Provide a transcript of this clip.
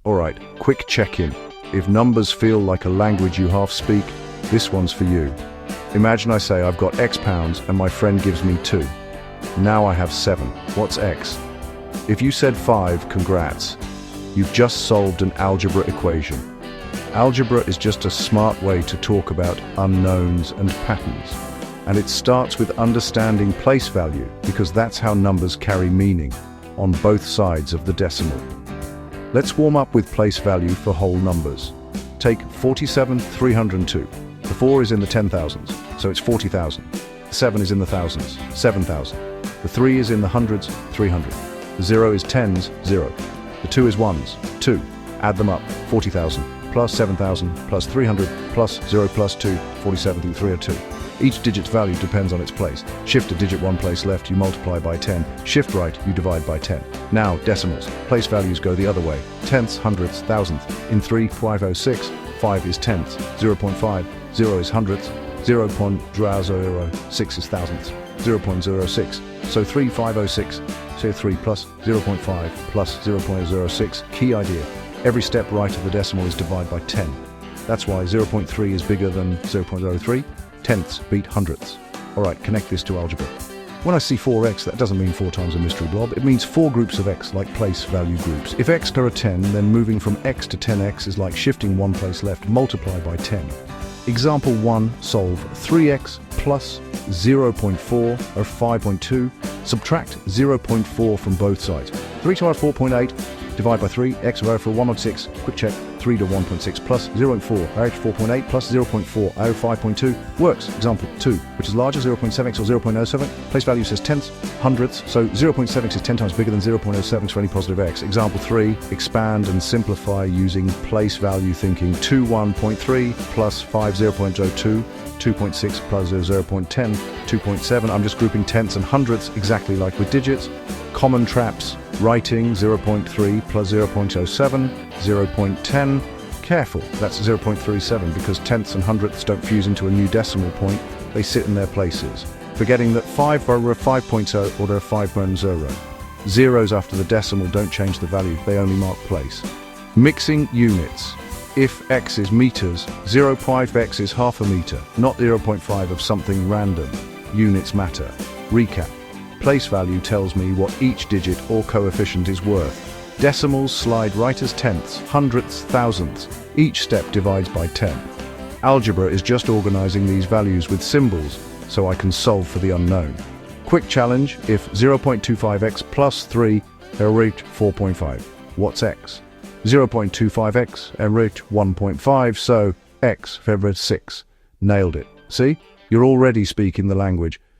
Alright, quick check-in. If numbers feel like a language you half speak, this one's for you. Imagine I say I've got X pounds and my friend gives me 2. Now I have 7. What's X? If you said 5, congrats. You've just solved an algebra equation. Algebra is just a smart way to talk about unknowns and patterns. And it starts with understanding place value, because that's how numbers carry meaning, on both sides of the decimal. Let's warm up with place value for whole numbers. Take 47,302. The 4 is in the 10,000s, so it's 40,000. The 7 is in the thousands, 7,000. The 3 is in the hundreds, 300. The 0 is tens, 0. The 2 is ones, 2. Add them up, 40,000, plus 7,000, plus 300, plus 0 plus 2, 47,302. Each digit's value depends on its place. Shift a digit one place left, you multiply by 10. Shift right, you divide by 10. Now, decimals. Place values go the other way. Tenths, hundredths, thousandths. In 3,506, 5 is tenths. 0.5, 0 is hundredths. 0.006 is thousandths. 0.06. So 3,506. So 3 plus 0.5 plus 0.06. Key idea. Every step right of the decimal is divided by 10. That's why 0.3 is bigger than 0.03. Tenths beat hundredths. Alright, connect this to algebra. When I see 4x, that doesn't mean 4 times a mystery blob. It means 4 groups of x, like place value groups. If x are a 10, then moving from x to 10x is like shifting one place left, multiply by 10. Example 1, solve 3x plus 0.4 or 5.2. Subtract 0.4 from both sides. 3 to our 4.8. Divide by 3, x over 106, quick check, 3 to 1.6 plus 0.4, out 4.8 plus 0.4, out 5.2, works. Example 2, which is larger, 0.7x or 0.07, place value says tenths, hundredths, so 0.7x is 10 times bigger than 0.07 for any positive x. Example 3, expand and simplify using place value thinking, 2 1.3 plus 5 0.02, 2.6 plus 0.10, 2.7, I'm just grouping tenths and hundredths exactly like with digits. Common traps, writing 0.3 plus 0.07, 0.10. Careful, that's 0.37 because tenths and hundredths don't fuse into a new decimal point, they sit in their places. Forgetting that 5 are 5.0 or they're 5.0. Zeros after the decimal don't change the value, they only mark place. Mixing units. If x is meters, 0.5x is half a meter, not 0.5 of something random. Units matter. Recap. Place value tells me what each digit or coefficient is worth. Decimals slide right as tenths, hundredths, thousandths. Each step divides by 10. Algebra is just organizing these values with symbols, so I can solve for the unknown. Quick challenge, if 0.25x plus 3 root 4.5, what's x? 0.25x root 1.5, so x favorite 6. Nailed it. See? You're already speaking the language.